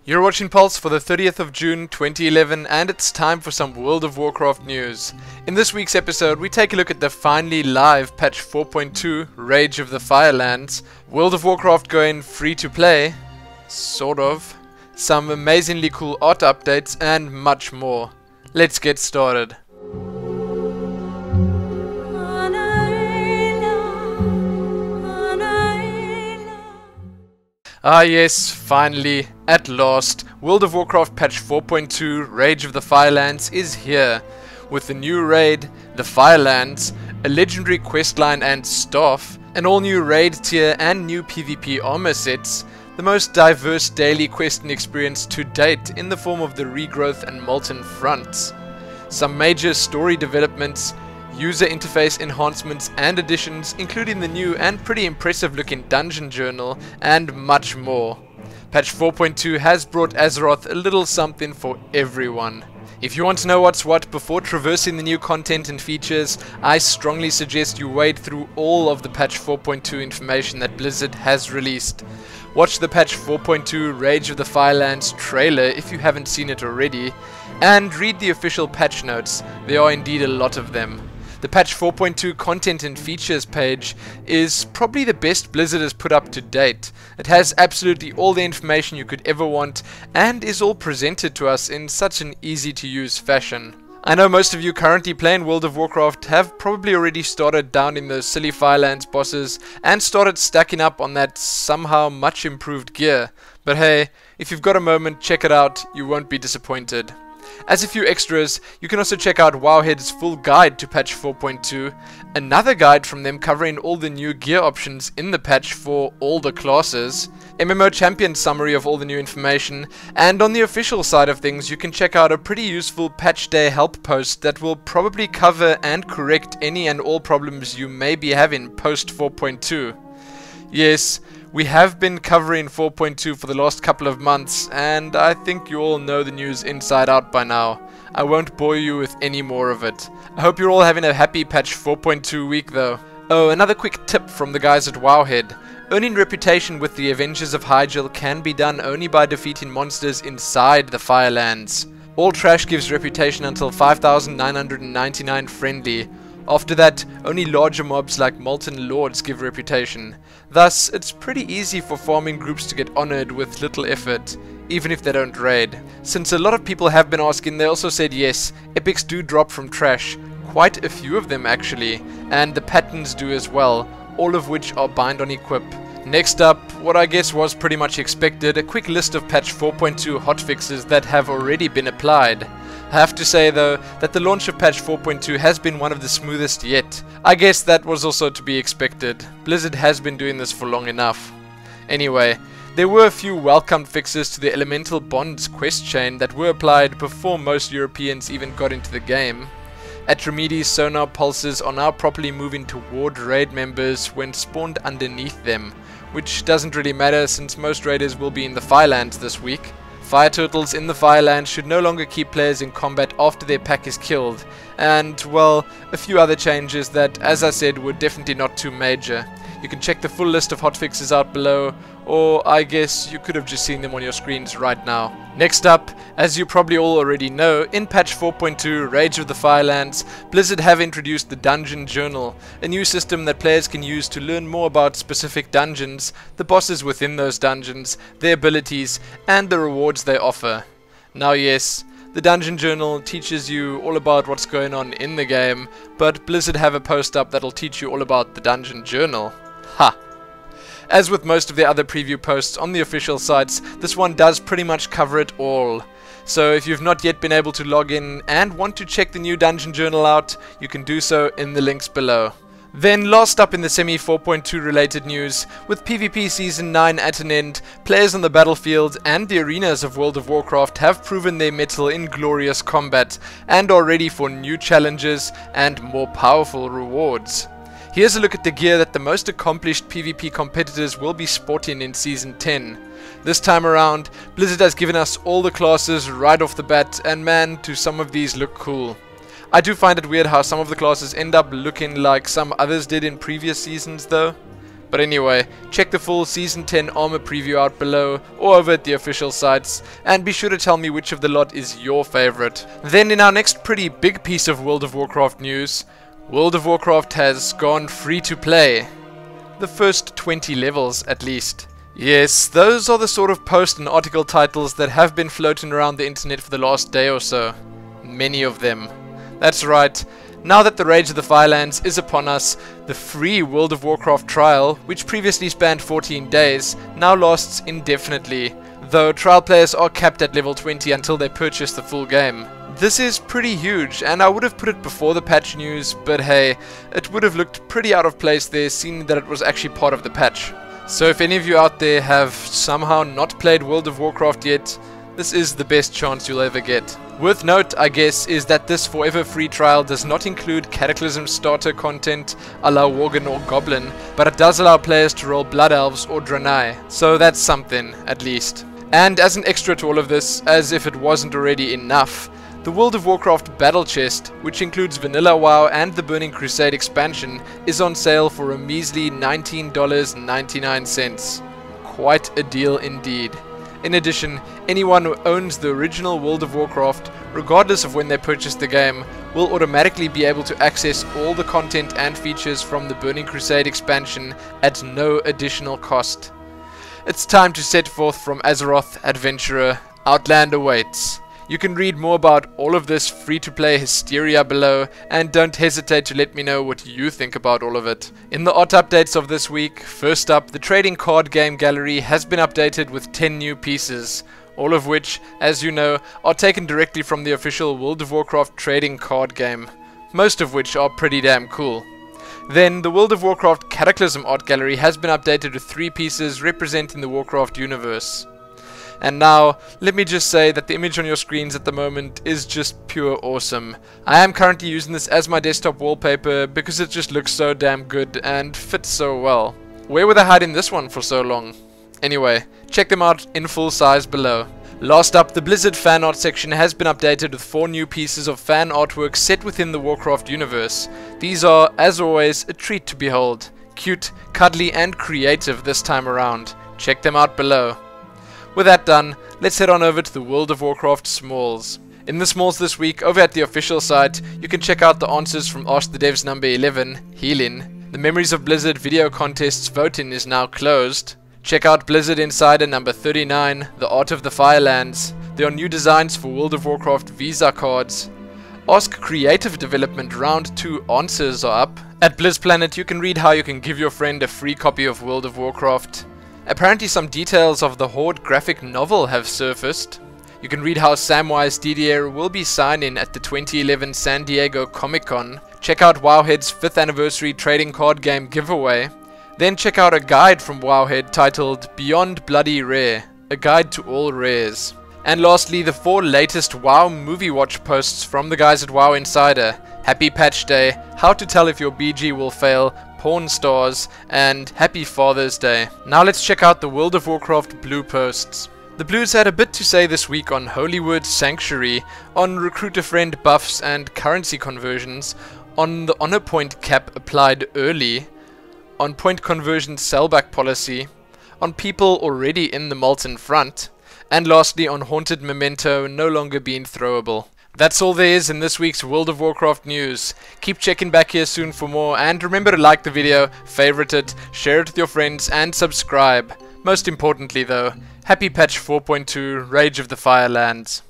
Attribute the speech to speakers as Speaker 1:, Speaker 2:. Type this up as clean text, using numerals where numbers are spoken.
Speaker 1: You're watching Pulse for the 30th of June 2011, and it's time for some World of Warcraft news. In this week's episode, we take a look at the finally live patch 4.2, Rage of the Firelands, World of Warcraft going free to play, sort of, some amazingly cool art updates, and much more. Let's get started. Ah yes, finally, at last, World of Warcraft patch 4.2 Rage of the Firelands is here, with the new raid, the Firelands, a legendary questline and staff, an all-new raid tier and new PvP armor sets, the most diverse daily questing experience to date in the form of the Regrowth and Molten Fronts, some major story developments, user interface enhancements and additions, including the new and pretty impressive looking dungeon journal, and much more. Patch 4.2 has brought Azeroth a little something for everyone. If you want to know what's what before traversing the new content and features, I strongly suggest you wade through all of the patch 4.2 information that Blizzard has released. Watch the patch 4.2 Rage of the Firelands trailer if you haven't seen it already, and read the official patch notes. There are indeed a lot of them. The patch 4.2 content and features page is probably the best Blizzard has put up to date. It has absolutely all the information you could ever want and is all presented to us in such an easy to use fashion. I know most of you currently playing World of Warcraft have probably already started downing those silly Firelands bosses and started stacking up on that somehow much improved gear. But hey, if you've got a moment, check it out, you won't be disappointed. As a few extras, you can also check out Wowhead's full guide to patch 4.2, another guide from them covering all the new gear options in the patch for all the classes, MMO Champion summary of all the new information, and on the official side of things you can check out a pretty useful patch day help post that will probably cover and correct any and all problems you may be having post 4.2. Yes, we have been covering 4.2 for the last couple of months, and I think you all know the news inside out by now. I won't bore you with any more of it. I hope you're all having a happy patch 4.2 week though. Oh, another quick tip from the guys at Wowhead. Earning reputation with the Avengers of Hyjal can be done only by defeating monsters inside the Firelands. All trash gives reputation until 5,999 friendly. After that, only larger mobs like Molten Lords give reputation. Thus, it's pretty easy for farming groups to get honored with little effort, even if they don't raid. Since a lot of people have been asking, they also said yes, epics do drop from trash, quite a few of them actually, and the patterns do as well, all of which are bind on equip. Next up, what I guess was pretty much expected, a quick list of patch 4.2 hotfixes that have already been applied. I have to say though, that the launch of patch 4.2 has been one of the smoothest yet. I guess that was also to be expected. Blizzard has been doing this for long enough. Anyway, there were a few welcomed fixes to the Elemental Bonds quest chain that were applied before most Europeans even got into the game. Atramides sonar pulses are now properly moving toward raid members when spawned underneath them, which doesn't really matter since most raiders will be in the Firelands this week. Fire turtles in the Firelands should no longer keep players in combat after their pack is killed, and, well, a few other changes that, as I said, were definitely not too major. You can check the full list of hotfixes out below, or I guess you could have just seen them on your screens right now. Next up, as you probably all already know, in patch 4.2 Rage of the Firelands, Blizzard have introduced the Dungeon Journal, a new system that players can use to learn more about specific dungeons, the bosses within those dungeons, their abilities, and the rewards they offer. Now yes, the Dungeon Journal teaches you all about what's going on in the game, but Blizzard have a post up that'll teach you all about the Dungeon Journal. Ha! As with most of the other preview posts on the official sites, this one does pretty much cover it all. So if you've not yet been able to log in and want to check the new Dungeon Journal out, you can do so in the links below. Then last up in the Semi 4.2 related news, with PvP Season 9 at an end, players on the battlefield and the arenas of World of Warcraft have proven their mettle in glorious combat and are ready for new challenges and more powerful rewards. Here's a look at the gear that the most accomplished PvP competitors will be sporting in Season 10. This time around, Blizzard has given us all the classes right off the bat, and man, do some of these look cool. I do find it weird how some of the classes end up looking like some others did in previous seasons though. But anyway, check the full Season 10 armor preview out below or over at the official sites, and be sure to tell me which of the lot is your favorite. Then in our next pretty big piece of World of Warcraft news, World of Warcraft has gone free to play. The first 20 levels at least. Yes, those are the sort of post and article titles that have been floating around the internet for the last day or so. Many of them. That's right. Now that the Rage of the Firelands is upon us, the free World of Warcraft trial, which previously spanned 14 days, now lasts indefinitely, though trial players are capped at level 20 until they purchase the full game. This is pretty huge, and I would have put it before the patch news, but hey, it would have looked pretty out of place there, seeing that it was actually part of the patch. So if any of you out there have somehow not played World of Warcraft yet, this is the best chance you'll ever get. Worth note, I guess, is that this forever free trial does not include Cataclysm starter content a la Worgen or Goblin, but it does allow players to roll Blood Elves or Draenei, so that's something, at least. And as an extra to all of this, as if it wasn't already enough, the World of Warcraft Battle Chest, which includes Vanilla WoW and the Burning Crusade expansion, is on sale for a measly $19.99. Quite a deal indeed. In addition, anyone who owns the original World of Warcraft, regardless of when they purchased the game, will automatically be able to access all the content and features from the Burning Crusade expansion at no additional cost. It's time to set forth from Azeroth, Adventurer. Outland awaits. You can read more about all of this free-to-play hysteria below, and don't hesitate to let me know what you think about all of it. In the art updates of this week, first up, the trading card game gallery has been updated with 10 new pieces, all of which, as you know, are taken directly from the official World of Warcraft trading card game, most of which are pretty damn cool. Then, the World of Warcraft Cataclysm art gallery has been updated with 3 pieces representing the Warcraft universe. And now, let me just say that the image on your screens at the moment is just pure awesome. I am currently using this as my desktop wallpaper because it just looks so damn good and fits so well. Where were they hiding this one for so long? Anyway, check them out in full size below. Last up, the Blizzard fan art section has been updated with 4 new pieces of fan artwork set within the Warcraft universe. These are, as always, a treat to behold. Cute, cuddly and creative this time around. Check them out below. With that done, let's head on over to the World of Warcraft Smalls. In the Smalls this week, over at the official site, you can check out the answers from Ask the Devs number 11, Healing. The Memories of Blizzard video contests voting is now closed. Check out Blizzard Insider number 39, The Art of the Firelands. There are new designs for World of Warcraft Visa cards. Ask Creative Development Round 2 answers are up. At BlizzPlanet, you can read how you can give your friend a free copy of World of Warcraft. Apparently some details of the Horde graphic novel have surfaced. You can read how Samwise Didier will be signing at the 2011 San Diego Comic-Con. Check out Wowhead's 5th anniversary trading card game giveaway. Then check out a guide from Wowhead titled Beyond Bloody Rare, a guide to all rares. And lastly, the 4 latest WoW movie watch posts from the guys at WoW Insider. Happy Patch Day, how to tell if your BG will fail, Porn Stars, and Happy Father's Day. Now let's check out the World of Warcraft Blue posts. The Blues had a bit to say this week on Holywood Sanctuary, on Recruiter Friend buffs and currency conversions, on the honor point cap applied early, on point conversion sellback policy, on people already in the Molten Front, and lastly on Haunted Memento no longer being throwable. That's all there is in this week's World of Warcraft news. Keep checking back here soon for more, and remember to like the video, favorite it, share it with your friends, and subscribe. Most importantly though, happy patch 4.2 Rage of the Firelands.